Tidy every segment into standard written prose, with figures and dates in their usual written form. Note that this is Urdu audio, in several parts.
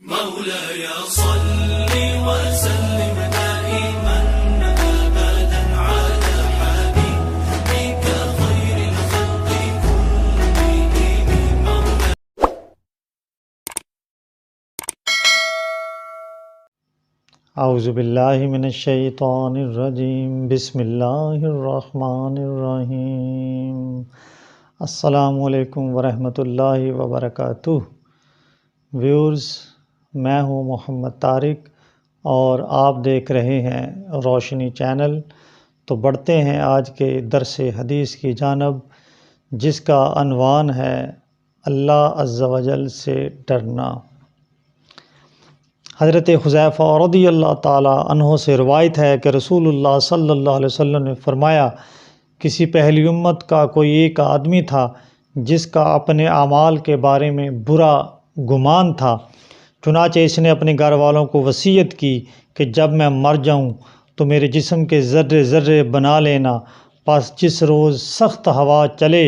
مولاي صل وسلم دائما أبدا على حبيبك خير الخلق كلهم مولاي. اعوذ باللہ من الشیطان الرجیم، بسم اللہ الرحمن الرحیم۔ السلام علیکم ورحمۃ اللہ وبرکاتہ۔ ویورز، میں ہوں محمد طارق اور آپ دیکھ رہے ہیں روشنی چینل۔ تو بڑھتے ہیں آج کے درس حدیث کی جانب، جس کا عنوان ہے اللہ عز و جل سے ڈرنا۔ حضرت حذیفہ رضی اللہ تعالی عنہ سے روایت ہے کہ رسول اللہ صلی اللہ علیہ وسلم نے فرمایا، کسی پہلی امت کا کوئی ایک آدمی تھا جس کا اپنے اعمال کے بارے میں برا گمان تھا، چنانچہ اس نے اپنے گھر والوں کو وصیت کی کہ جب میں مر جاؤں تو میرے جسم کے ذرے ذرے بنا لینا، پس جس روز سخت ہوا چلے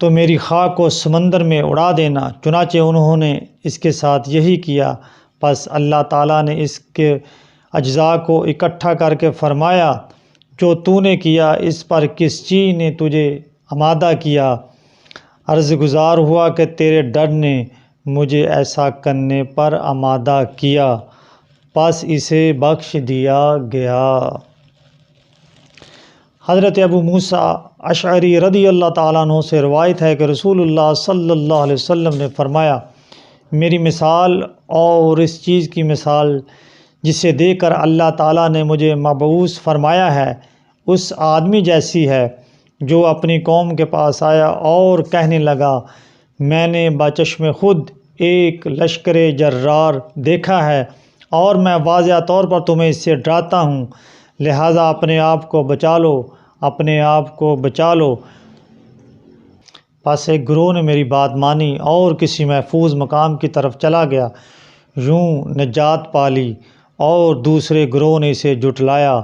تو میری خاک کو سمندر میں اڑا دینا۔ چنانچہ انہوں نے اس کے ساتھ یہی کیا، پس اللہ تعالیٰ نے اس کے اجزاء کو اکٹھا کر کے فرمایا، جو تو نے کیا اس پر کس چیز نے تجھے آمادہ کیا؟ عرض گزار ہوا کہ تیرے ڈر نے مجھے ایسا کرنے پر آمادہ کیا، پس اسے بخش دیا گیا۔ حضرت ابو موسیٰ اشعری رضی اللہ تعالیٰ عنہ سے روایت ہے کہ رسول اللہ صلی اللہ علیہ وسلم نے فرمایا، میری مثال اور اس چیز کی مثال جسے دیکھ کر اللہ تعالیٰ نے مجھے مبعوث فرمایا ہے، اس آدمی جیسی ہے جو اپنی قوم کے پاس آیا اور کہنے لگا، میں نے بچشم خود ایک لشکر جرار دیکھا ہے اور میں واضح طور پر تمہیں اس سے ڈراتا ہوں، لہٰذا اپنے آپ کو بچا لو، اپنے آپ کو بچا لو۔ پس ایک گروہ نے میری بات مانی اور کسی محفوظ مقام کی طرف چلا گیا، یوں نجات پالی، اور دوسرے گروہ نے اسے جھٹلایا،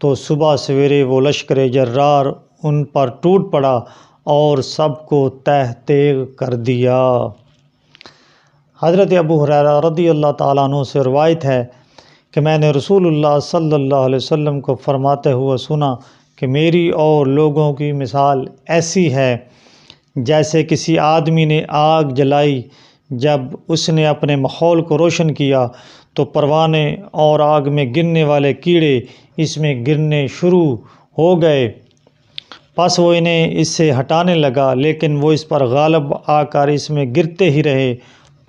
تو صبح سویرے وہ لشکر جرار ان پر ٹوٹ پڑا اور سب کو تہہ تیغ کر دیا۔ حضرت ابو ہریرہ رضی اللہ تعالیٰ عنہ سے روایت ہے کہ میں نے رسول اللہ صلی اللہ علیہ وسلم کو فرماتے ہوئے سنا کہ میری اور لوگوں کی مثال ایسی ہے جیسے کسی آدمی نے آگ جلائی، جب اس نے اپنے ماحول کو روشن کیا تو پروانے اور آگ میں گرنے والے کیڑے اس میں گرنے شروع ہو گئے، پس وہ انہیں اس سے ہٹانے لگا، لیکن وہ اس پر غالب آ کر اس میں گرتے ہی رہے،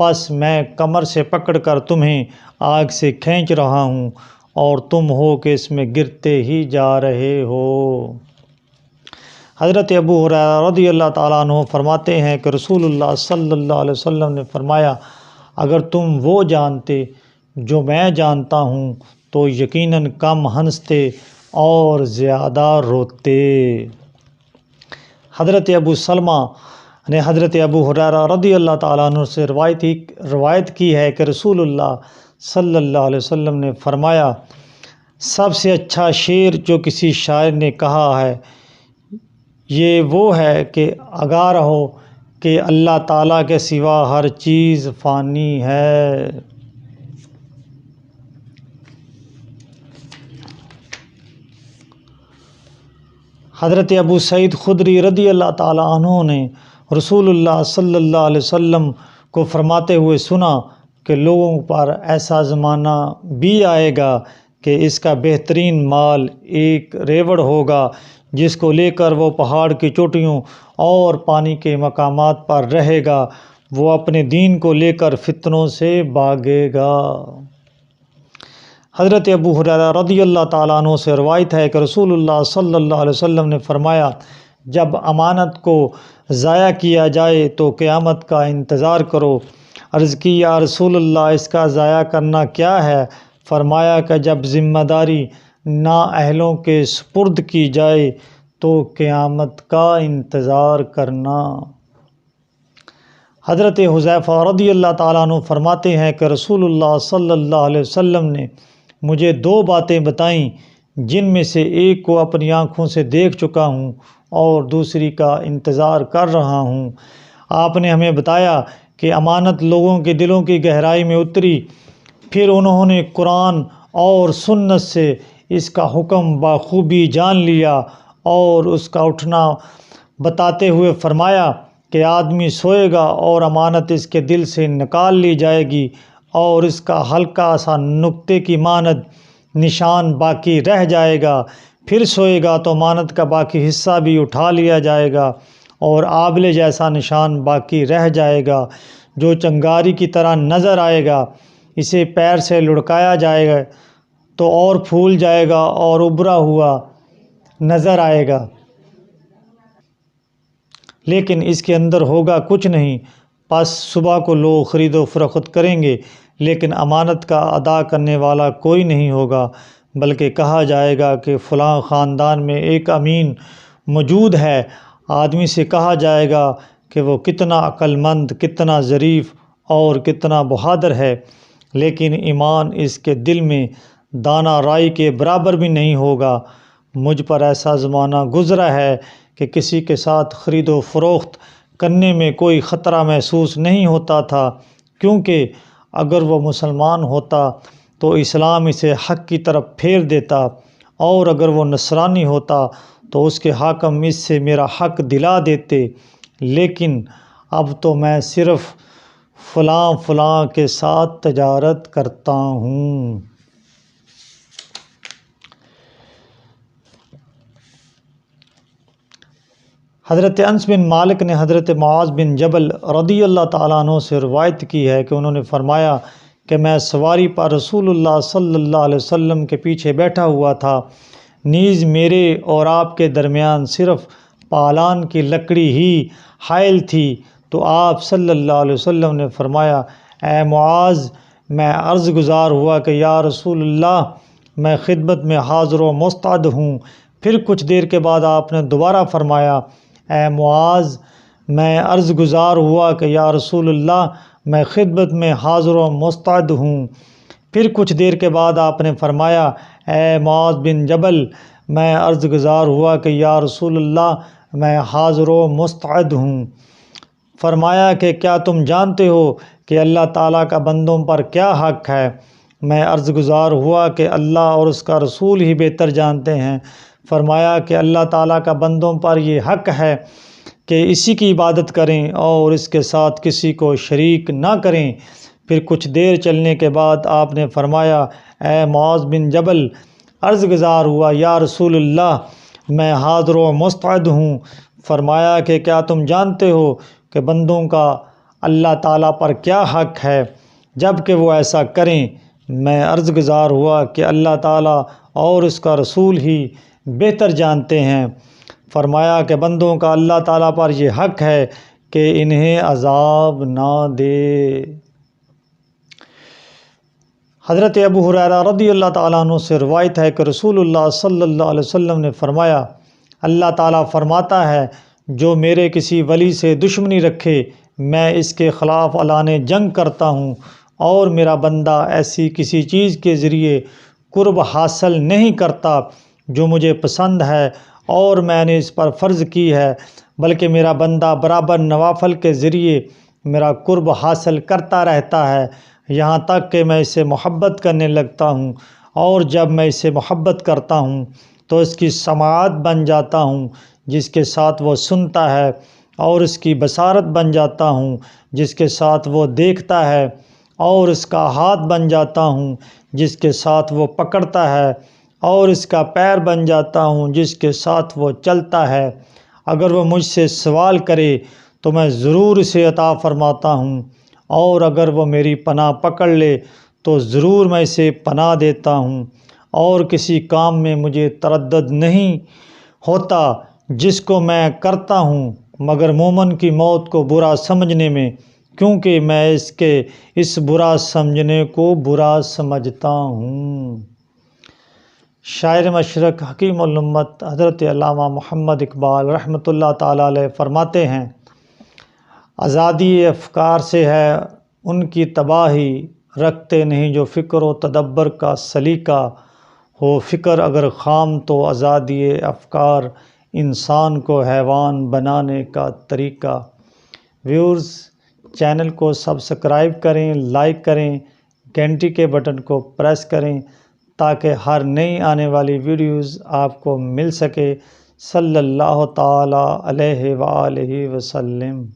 پس میں کمر سے پکڑ کر تمہیں آگ سے کھینچ رہا ہوں اور تم ہو کہ اس میں گرتے ہی جا رہے ہو۔ حضرت ابو ہریرہ رضی اللہ تعالیٰ عنہ فرماتے ہیں کہ رسول اللہ صلی اللہ علیہ وسلم نے فرمایا، اگر تم وہ جانتے جو میں جانتا ہوں تو یقیناً کم ہنستے اور زیادہ روتے۔ حضرت ابو سلمہ نے حضرت ابو ہریرہ رضی اللہ تعالیٰ عنہ سے روایت کی ہے کہ رسول اللہ صلی اللہ علیہ وسلم نے فرمایا، سب سے اچھا شعر جو کسی شاعر نے کہا ہے یہ وہ ہے کہ آگاہ رہو کہ اللہ تعالیٰ کے سوا ہر چیز فانی ہے۔ حضرت ابو سعید خدری رضی اللہ تعالیٰ عنہ نے رسول اللہ صلی اللہ علیہ وسلم کو فرماتے ہوئے سنا کہ لوگوں پر ایسا زمانہ بھی آئے گا کہ اس کا بہترین مال ایک ریوڑ ہوگا جس کو لے کر وہ پہاڑ کی چوٹیوں اور پانی کے مقامات پر رہے گا، وہ اپنے دین کو لے کر فتنوں سے بھاگے گا۔ حضرت ابو ہریرہ رضی اللہ تعالیٰ عنہ سے روایت ہے کہ رسول اللہ صلی اللہ علیہ وسلم نے فرمایا، جب امانت کو ضائع کیا جائے تو قیامت کا انتظار کرو۔ عرض کی، یا رسول اللہ، اس کا ضائع کرنا کیا ہے؟ فرمایا کہ جب ذمہ داری نااہلوں کے سپرد کی جائے تو قیامت کا انتظار کرنا۔ حضرت حذیفہ رضی اللہ تعالیٰ عنہ فرماتے ہیں کہ رسول اللہ صلی اللہ علیہ وسلم نے مجھے دو باتیں بتائیں جن میں سے ایک کو اپنی آنکھوں سے دیکھ چکا ہوں اور دوسری کا انتظار کر رہا ہوں۔ آپ نے ہمیں بتایا کہ امانت لوگوں کے دلوں کی گہرائی میں اتری، پھر انہوں نے قرآن اور سنت سے اس کا حکم بخوبی جان لیا اور اس کا اٹھنا بتاتے ہوئے فرمایا کہ آدمی سوئے گا اور امانت اس کے دل سے نکال لی جائے گی اور اس کا ہلکا سا نقطے کی مانند نشان باقی رہ جائے گا، پھر سوئے گا تو امانت کا باقی حصہ بھی اٹھا لیا جائے گا اور آبلے جیسا نشان باقی رہ جائے گا جو چنگاری کی طرح نظر آئے گا، اسے پیر سے لڑکایا جائے گا تو اور پھول جائے گا اور ابھرا ہوا نظر آئے گا، لیکن اس کے اندر ہوگا کچھ نہیں۔ پس صبح کو لوگ خرید و فروخت کریں گے، لیکن امانت کا ادا کرنے والا کوئی نہیں ہوگا، بلکہ کہا جائے گا کہ فلاں خاندان میں ایک امین موجود ہے۔ آدمی سے کہا جائے گا کہ وہ کتنا عقل مند، کتنا ظریف اور کتنا بہادر ہے، لیکن ایمان اس کے دل میں دانہ رائی کے برابر بھی نہیں ہوگا۔ مجھ پر ایسا زمانہ گزرا ہے کہ کسی کے ساتھ خرید و فروخت کرنے میں کوئی خطرہ محسوس نہیں ہوتا تھا، کیونکہ اگر وہ مسلمان ہوتا تو اسلام اسے حق کی طرف پھیر دیتا، اور اگر وہ نصرانی ہوتا تو اس کے حاکم اس سے میرا حق دلا دیتے، لیکن اب تو میں صرف فلاں فلاں کے ساتھ تجارت کرتا ہوں۔ حضرت انس بن مالک نے حضرت معاذ بن جبل رضی اللہ تعالیٰ عنہ سے روایت کی ہے کہ انہوں نے فرمایا کہ میں سواری پر رسول اللہ صلی اللہ علیہ وسلم کے پیچھے بیٹھا ہوا تھا، نیز میرے اور آپ کے درمیان صرف پالان کی لکڑی ہی حائل تھی، تو آپ صلی اللہ علیہ وسلم نے فرمایا، اے معاذ، میں عرض گزار ہوا کہ یا رسول اللہ، میں خدمت میں حاضر و مستعد ہوں۔ پھر کچھ دیر کے بعد آپ نے دوبارہ فرمایا، اے معاذ، میں عرض گزار ہوا کہ یا رسول اللہ، میں خدمت میں حاضر و مستعد ہوں۔ پھر کچھ دیر کے بعد آپ نے فرمایا، اے معاذ بن جبل، میں عرض گزار ہوا کہ یا رسول اللہ، میں حاضر و مستعد ہوں۔ فرمایا کہ کیا تم جانتے ہو کہ اللہ تعالیٰ کا بندوں پر کیا حق ہے؟ میں عرض گزار ہوا کہ اللہ اور اس کا رسول ہی بہتر جانتے ہیں۔ فرمایا کہ اللہ تعالیٰ کا بندوں پر یہ حق ہے کہ اسی کی عبادت کریں اور اس کے ساتھ کسی کو شریک نہ کریں۔ پھر کچھ دیر چلنے کے بعد آپ نے فرمایا، اے معاذ بن جبل، عرض گزار ہوا یا رسول اللہ، میں حاضر و مستعد ہوں۔ فرمایا کہ کیا تم جانتے ہو کہ بندوں کا اللہ تعالیٰ پر کیا حق ہے جب کہ وہ ایسا کریں؟ میں عرض گزار ہوا کہ اللہ تعالیٰ اور اس کا رسول ہی بہتر جانتے ہیں۔ فرمایا کہ بندوں کا اللہ تعالیٰ پر یہ حق ہے کہ انہیں عذاب نہ دے۔ حضرت ابو ہریرہ رضی اللہ تعالیٰ عنہ سے روایت ہے کہ رسول اللہ صلی اللہ علیہ وسلم نے فرمایا، اللہ تعالیٰ فرماتا ہے، جو میرے کسی ولی سے دشمنی رکھے، میں اس کے خلاف اعلان جنگ کرتا ہوں، اور میرا بندہ ایسی کسی چیز کے ذریعے قرب حاصل نہیں کرتا جو مجھے پسند ہے اور میں نے اس پر فرض کی ہے، بلکہ میرا بندہ برابر نوافل کے ذریعے میرا قرب حاصل کرتا رہتا ہے، یہاں تک کہ میں اسے محبت کرنے لگتا ہوں، اور جب میں اسے محبت کرتا ہوں تو اس کی سماعت بن جاتا ہوں جس کے ساتھ وہ سنتا ہے، اور اس کی بصارت بن جاتا ہوں جس کے ساتھ وہ دیکھتا ہے، اور اس کا ہاتھ بن جاتا ہوں جس کے ساتھ وہ پکڑتا ہے، اور اس کا پیر بن جاتا ہوں جس کے ساتھ وہ چلتا ہے۔ اگر وہ مجھ سے سوال کرے تو میں ضرور اسے عطا فرماتا ہوں، اور اگر وہ میری پناہ پکڑ لے تو ضرور میں اسے پناہ دیتا ہوں، اور کسی کام میں مجھے تردد نہیں ہوتا جس کو میں کرتا ہوں مگر مومن کی موت کو برا سمجھنے میں، کیونکہ میں اس برا سمجھنے کو برا سمجھتا ہوں۔ شاعر مشرق حکیم الامت حضرت علامہ محمد اقبال رحمۃ اللہ تعالیٰ علیہ فرماتے ہیں، آزادی افکار سے ہے ان کی تباہی، رکھتے نہیں جو فکر و تدبر کا سلیقہ، ہو فکر اگر خام تو آزادی افکار، انسان کو حیوان بنانے کا طریقہ۔ ویورز، چینل کو سبسکرائب کریں، لائک کریں، گھنٹی کے بٹن کو پریس کریں تاکہ ہر نئی آنے والی ویڈیوز آپ کو مل سکے۔ صلی اللہ تعالی علیہ وآلہ وسلم۔